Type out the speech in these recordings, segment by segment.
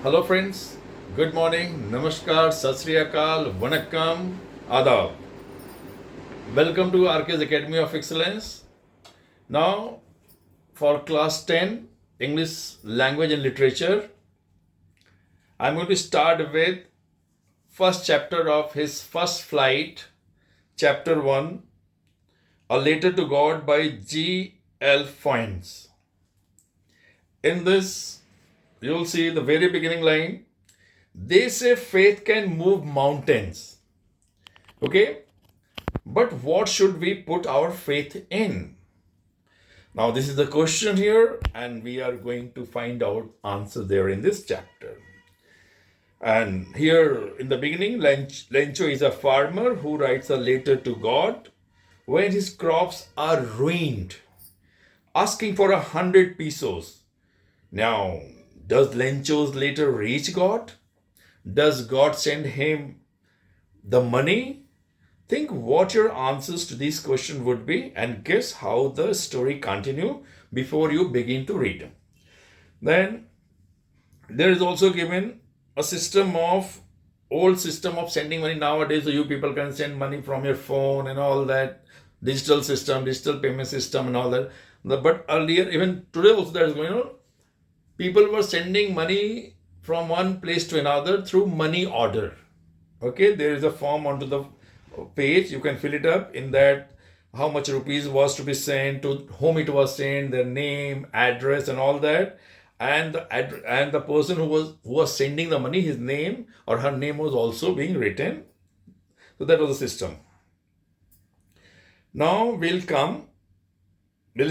Hello friends, good morning, namaskar, sat sri akal, vanakkam, adab. Welcome to RK's Academy of Excellence. Now for class 10 English language and literature, I'm going to start with first chapter of his first flight, chapter 1, A Letter to God by G. L. Foynes. In this, you'll see the very beginning line. They say faith can move mountains. Okay? But what should we put our faith in? Now, this is the question here, and we are going to find out answer there in this chapter. And here in the beginning, Lencho is a farmer who writes a letter to God when his crops are ruined, asking for 100 pesos. Now, does Lencho's letter reach God? Does God send him the money? Think what your answers to these questions would be and guess how the story continue before you begin to read. Then there is also given a old system of sending money nowadays. So you people can send money from your phone and all that digital system, digital payment system and all that. But earlier, even today also that is going on. People were sending money from one place to another through money order. Okay, there is a form onto the page. You can fill it up in that how much rupees was to be sent, to whom it was sent, their name, address, and all that. And the person who was sending the money, his name or her name was also being written. So that was the system. Now we'll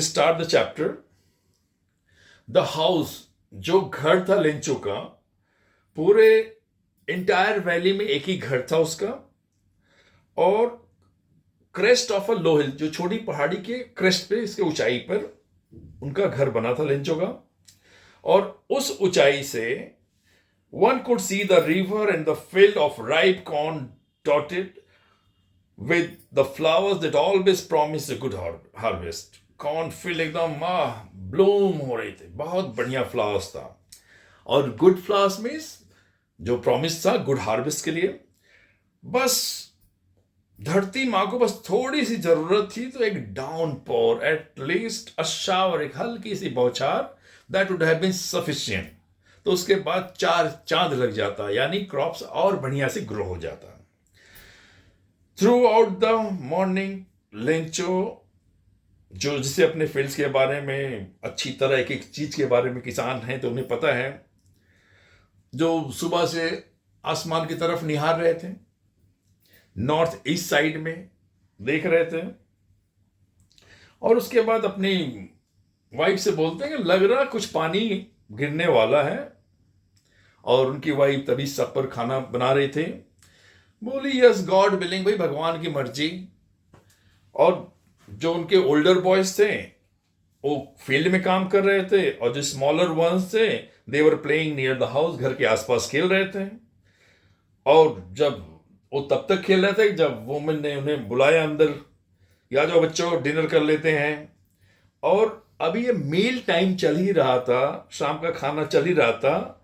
start the chapter. The house, जो घर था Lencho का, पूरे entire valley में एक ही घर था उसका, और क्रेस्ट ऑफ अ लो हिल, जो छोटी पहाड़ी के क्रेस्ट पे, इसके ऊंचाई पर उनका घर बना था लेंचो का. और उस ऊंचाई से one could see the river and the field of ripe corn dotted with the flowers that always promise a good harvest. Corn field एकदम ब्लूम हो रही थी, बहुत बढ़िया फ्लावर्स था. और गुड फ्लावर्स मीन्स जो प्रॉमिस था गुड हार्वेस्ट के लिए. बस धरती माँ को बस थोड़ी सी जरूरत थी तो एक downpour, at least a shower, एक हल्की सी बौछार, that would have been sufficient. तो उसके बाद 4 चांद लग जाता, यानी क्रॉप्स और बढ़िया से ग्रो हो जाता. Through out the morning Lencho, जो जिसे अपने फील्ड्स के बारे में अच्छी तरह एक एक चीज के बारे में किसान हैं तो उन्हें पता है, जो सुबह से आसमान की तरफ निहार रहे थे, नॉर्थ ईस्ट साइड में देख रहे थे, और उसके बाद अपनी वाइफ से बोलते हैं कि लग रहा कुछ पानी गिरने वाला है. और उनकी वाइफ तभी सब पर खाना बना रही थी. बोली यस गॉड विलिंग, भाई भगवान की मर्जी. और जो उनके ओल्डर बॉयज थे वो फील्ड में काम कर रहे थे, और जो स्मॉलर वंस थे they were playing near the house, घर के आसपास खेल रहे थे. और जब वो तब तक खेल रहे थे जब वुमेन ने उन्हें बुलाया अंदर, या जो बच्चों डिनर कर लेते हैं. और अभी ये मील टाइम चल ही रहा था, शाम का खाना चल ही रहा था.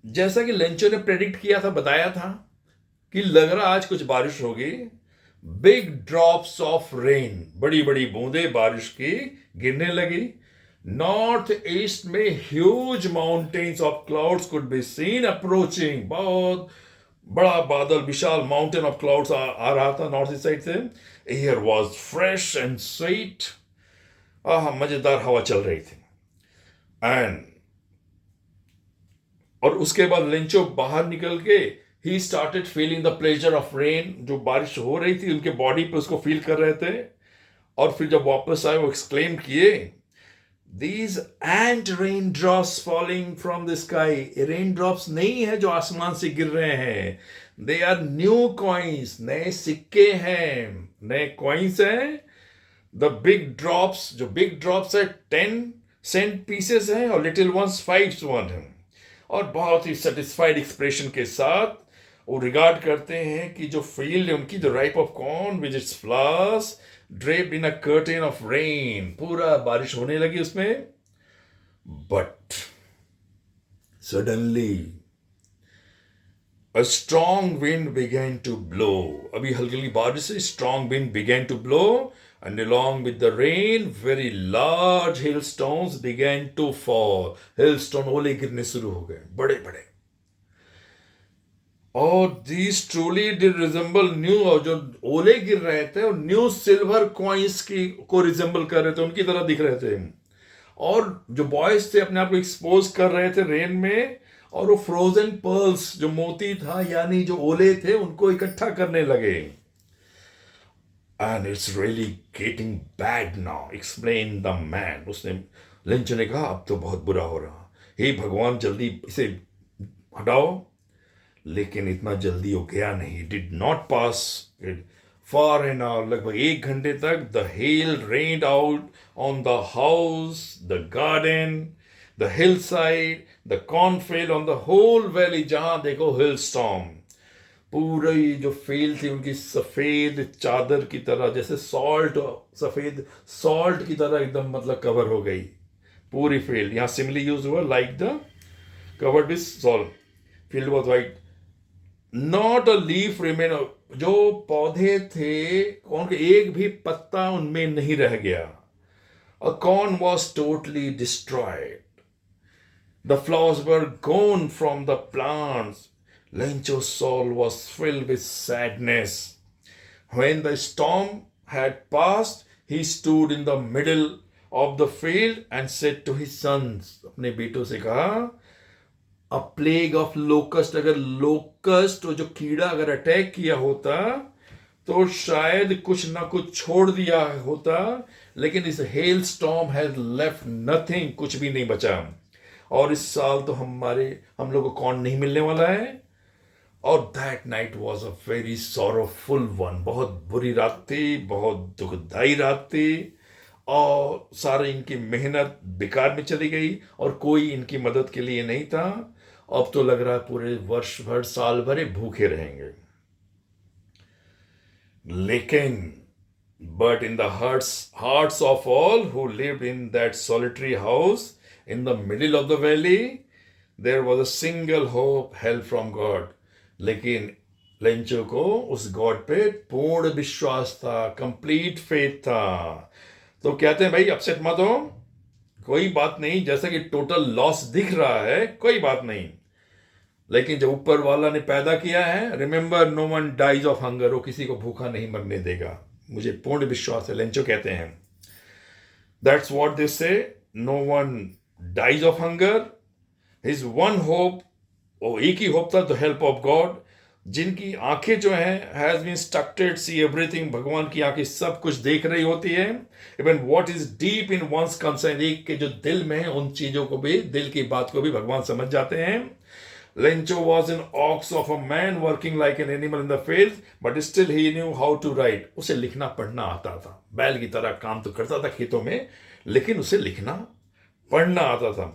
जैसा कि लेंचो ने प्रेडिक्ट किया था, बताया था कि लग रहा आज कुछ बारिश होगी. बिग ड्रॉप्स ऑफ रेन, बड़ी बड़ी बूंदे बारिश की गिरने लगी. नॉर्थ ईस्ट में huge mountains of clouds could be seen approaching. बहुत बड़ा बादल, विशाल माउंटेन ऑफ क्लाउड्स आ रहा था नॉर्थ ईस्ट साइड से. Air was fresh and sweet. मजेदार हवा चल रही थी. एंड और उसके बाद लेंचो बाहर निकल के he started feeling the pleasure of rain. जो बारिश हो रही थी उनके बॉडी पे उसको फील कर रहे थे. और फिर जब वापस आए वो एक्सक्लेम किए, these and rain drops falling from the sky. Rain drops नहीं है जो आसमान से गिर रहे हैं, दे आर न्यू कॉइन्स, नए सिक्के हैं, नए कॉइन्स हैं. द बिग ड्रॉप्स, जो बिग ड्रॉप्स है 10 सेंट पीसेस हैं, और लिटिल वंस 5 वन हैं. और बहुत ही सेटिस्फाइड एक्सप्रेशन के साथ वो रिगार्ड करते हैं कि जो फील्ड है उनकी, the ripe of corn with its flowers draped in a curtain of rain, पूरा बारिश होने लगी उसमें. But Suddenly a strong wind began to blow. अभी हल्की हल्की बारिश से strong wind began to blow, and along with the rain, very large hailstones began to fall. Hailstone ओले गिरने शुरू हो गए, बड़े बड़े. और these truly did resemble new, और जो ओले गिर रहे थे और न्यू सिल्वर कॉइन्स की को रिजेंबल कर रहे थे, उनकी तरह दिख रहे थे. और जो बॉयज थे अपने आप को एक्सपोज कर रहे थे रेन में, और वो फ्रोजन पर्ल्स जो मोती था यानी जो ओले थे उनको इकट्ठा करने लगे. And it's really getting bad now, explain the man. उसने लिंच ने कहा अब तो बहुत बुरा हो रहा, हे भगवान जल्दी इसे हटाओ. लेकिन इतना जल्दी वो गया नहीं. Did not pass for an hour, लगभग 1 घंटे तक the hail rained out on the house, the garden, the hillside, the cornfield, on the whole valley. जहां देखो हिल स्टॉर्म. पूरी जो फील्ड थी उनकी सफेद चादर की तरह, जैसे सॉल्ट, सफेद सॉल्ट की तरह एकदम मतलब कवर हो गई पूरी फील्ड. यहां सिमिली यूज हुआ, like the covered with salt, field was white, not a leaf remain. जो पौधे थे कौन के एक भी पत्ता उनमें नहीं रह गया. A corn was totally destroyed, the flowers were gone from the plants. Lencho's soul was filled with sadness. When the storm had passed, he stood in the middle of the field and said to his sons, अपने बेटों से कहा, a plague of locust, अगर locust जो कीड़ा अगर attack किया होता तो शायद कुछ ना कुछ छोड़ दिया होता, लेकिन इस hello storm has left nothing, कुछ भी नहीं बचा. और इस साल तो हम लोग को कॉर्न नहीं मिलने वाला है. और that night was a very sorrowful one, बहुत बुरी रात थी, बहुत दुखदाई रात थी. और सारे इनकी मेहनत बेकार में चली गई और कोई इनकी मदद के लिए नहीं था. अब तो लग रहा है पूरे वर्ष भर साल भर भूखे रहेंगे. लेकिन but in the hearts of all who lived in that solitary house in the middle of the valley there was a single hope, help from God. लेकिन लेंचो को उस गॉड पे पूर्ण विश्वास था, कंप्लीट फेथ था. तो कहते हैं भाई अपसेट मत हो, कोई बात नहीं, जैसा कि टोटल लॉस दिख रहा है कोई बात नहीं, लेकिन जब ऊपर वाला ने पैदा किया है, remember no one dies of hunger, वो किसी को भूखा नहीं मरने देगा, मुझे पूर्ण विश्वास है. लेंचो कहते हैं that's what they say, no one dies of hunger. His one hope, वो एक ही होप था, द हेल्प ऑफ गॉड. जिनकी आंखें जो हैं has been instructed see everything, भगवान की आंखें सब कुछ देख रही होती है. Even what is deep in one's concern, एक के जो दिल में है उन चीजों को भी, दिल की बात को भी भगवान समझ जाते हैं. Lencho was an ox of a man working like an animal in the field, but still he knew how to write. उसे लिखना पढ़ना आता था, बैल की तरह काम तो करता था खेतों में, लेकिन उसे लिखना पढ़ना आता था.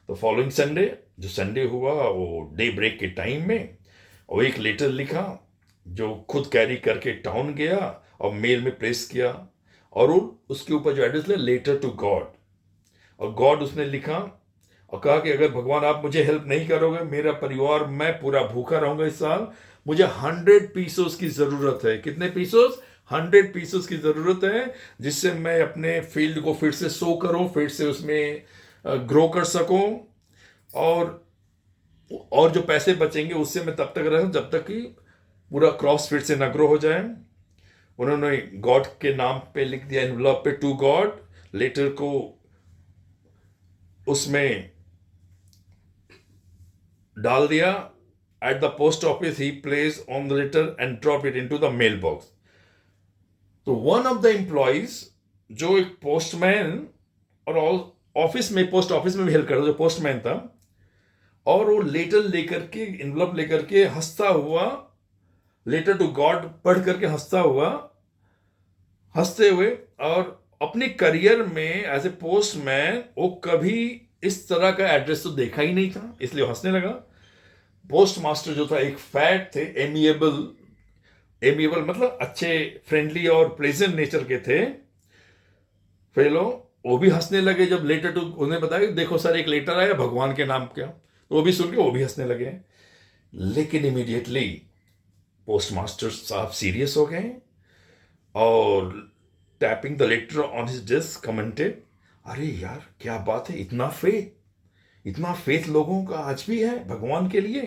तो फॉलोइंग संडे, जो संडे हुआ वो डे ब्रेक के टाइम में, और एक लेटर लिखा जो खुद कैरी करके टाउन गया और मेल में प्लेस किया. और उसके ऊपर जो एड्रेस लिया, लेटर टू गॉड, और गॉड उसने लिखा और कहा कि अगर भगवान आप मुझे हेल्प नहीं करोगे, मेरा परिवार, मैं पूरा भूखा रहूंगा इस साल. मुझे 100 पीसोस की जरूरत है. कितने पीसोस? 100 पीसोस की जरूरत है, जिससे मैं अपने फील्ड को फिर से सो करूं, फिर से उसमें ग्रो कर सकूं. और जो पैसे बचेंगे उससे मैं तब तक रहूं जब तक कि पूरा क्रॉस फिर से न ग्रो हो जाए. उन्होंने गॉड के नाम पे लिख दिया एनवलप पे, टू गॉड. लेटर को उसमें डाल दिया. At the post office he place on the letter and drop it into the mailbox. तो वन ऑफ द एम्प्लॉइज, जो एक पोस्टमैन, और ऑफिस में, पोस्ट ऑफिस में भी हेल्प करता, जो पोस्टमैन था, और वो लेटर लेकर के, एनवलप लेकर के हंसता हुआ, लेटर टू गॉड पढ़ करके हंसते हुए, और अपने करियर में एज ए पोस्टमैन वो कभी इस तरह का एड्रेस तो देखा ही नहीं था, इसलिए हंसने लगा. पोस्ट मास्टर जो था एक फैट थे, एमिएबल मतलब अच्छे, फ्रेंडली और प्लेजेंट नेचर के थे फेलो. वो भी हंसने लगे जब लेटर टू, उन्हें बताया देखो सर एक लेटर आया भगवान के नाम का. वो भी सुन के वो भी हंसने लगे। लेकिन इमीडिएटली पोस्ट मास्टर साहब सीरियस हो गए और tapping the later on his desk commented, अरे यार क्या बात है, इतना फेथ लोगों का आज भी है भगवान के लिए।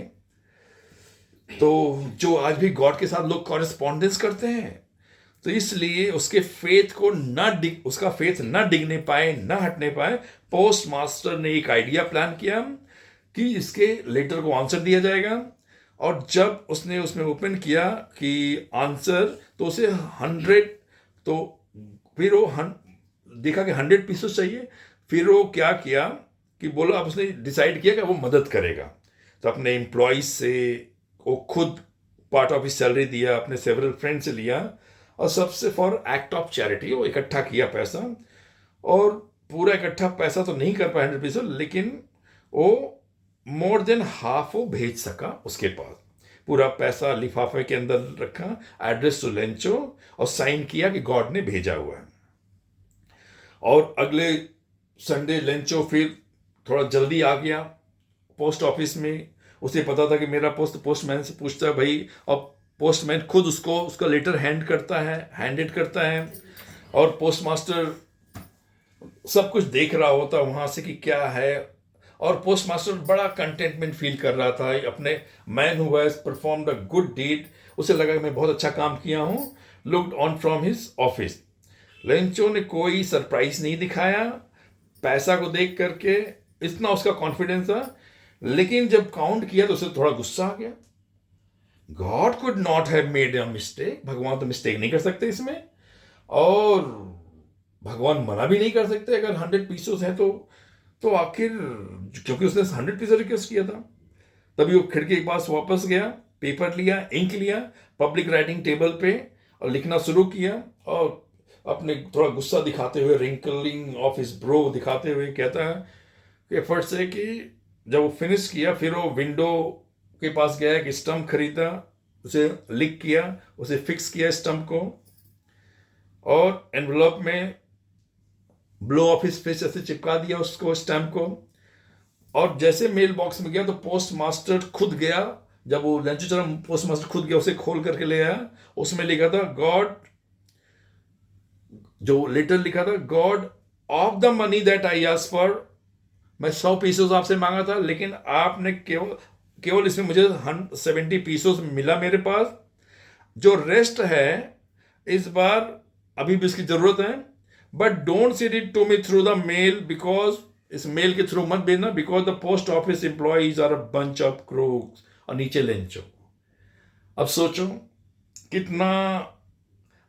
तो जो आज भी गॉड के साथ लोग कॉरेस्पॉन्डेंस करते हैं, तो इसलिए उसके उसका फेथ ना डिगने पाए, ना हटने पाए, पोस्ट मास्टर ने एक आइडिया प्लान किया कि इसके लेटर को आंसर दिया जाएगा। और जब उसने उसमें ओपन किया कि आंसर, तो उसे 100, तो फिर वो देखा कि 100 पीसेस चाहिए। फिर वो क्या किया कि बोला, अब उसने डिसाइड किया कि वो मदद करेगा। तो अपने एम्प्लॉयज से वो खुद पार्ट ऑफ हिज सैलरी दिया, अपने सेवरल फ्रेंड से लिया, और सबसे फॉर एक्ट ऑफ चैरिटी वो इकट्ठा किया पैसा। और पूरा इकट्ठा पैसा तो नहीं कर पाया 100 पीसेस, लेकिन वो मोर देन हाफ वो भेज सका उसके पास। पूरा पैसा लिफाफे के अंदर रखा, एड्रेस टू लेंचो, और साइन किया कि गॉड ने भेजा हुआ है। और अगले संडे लेंचो फिर थोड़ा जल्दी आ गया पोस्ट ऑफिस में। उसे पता था कि मेरा पोस्टमैन से पूछता है भाई, अब पोस्टमैन खुद उसका लेटर हैंडेड करता है, और पोस्ट मास्टर सब कुछ देख रहा होता वहां से कि क्या है। और पोस्ट मास्टर बड़ा कंटेंटमेंट फील कर रहा था अपने man who has performed a good deed. उसे लगा कि मैं बहुत अच्छा काम किया हूं। Looked on from his office. Lencho ने कोई सरप्राइज नहीं दिखाया पैसा को देख करके, इतना उसका कॉन्फिडेंस था। लेकिन जब काउंट किया तो उसे थोड़ा गुस्सा आ गया। God could not have made a mistake, भगवान तो मिस्टेक नहीं कर सकते इसमें, और भगवान मना भी नहीं कर सकते अगर 100 पीसेस है तो आखिर, क्योंकि उसने 100 पीसेस रिक्वेस्ट किया था। तभी वो खिड़की के पास वापस गया, पेपर लिया, इंक लिया, पब्लिक राइटिंग टेबल पे, और लिखना शुरू किया। और अपने थोड़ा गुस्सा दिखाते हुए, रिंकलिंग ऑफ हिज ब्रो दिखाते हुए कहता है कि एफर्ट से कि जब वो फिनिश किया, फिर वो विंडो के पास गया, एक स्टंप खरीदा, उसे लिख किया, उसे फिक्स किया स्टंप को, और एनवलप में ब्लो ऑफ हिज फेस ऐसे चिपका दिया उसको, स्टैम्प को। और जैसे मेल बॉक्स में गया तो पोस्ट मास्टर खुद गया, जब वो लंचो पोस्ट मास्टर खुद गया, उसे खोल करके ले आया। उसमें लिखा था गॉड, जो लेटर लिखा था, God of the money that I asked for, मैं 100 पीसेस आपसे मांगा था, लेकिन आपने केवल इसमें मुझे 70 पीसेस मिला मेरे पास। जो रेस्ट है इस बार अभी भी इसकी जरूरत है, but don't send it to me through the mail, because इस मेल के थ्रू मत भेजना, because the post office employees are a bunch of crooks. और नीचे लेंचो। अब सोचो कितना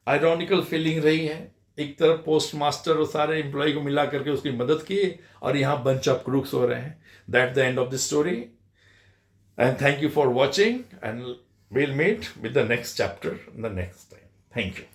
आयरॉनिकल फीलिंग रही है। एक तरफ पोस्ट मास्टर और सारे एम्प्लॉय को मिला करके उसकी मदद की, और यहां बंच ऑफ क्रूक्स हो रहे हैं। That the end of the story, and thank you for watching, and we'll meet with the next chapter the next time. Thank you.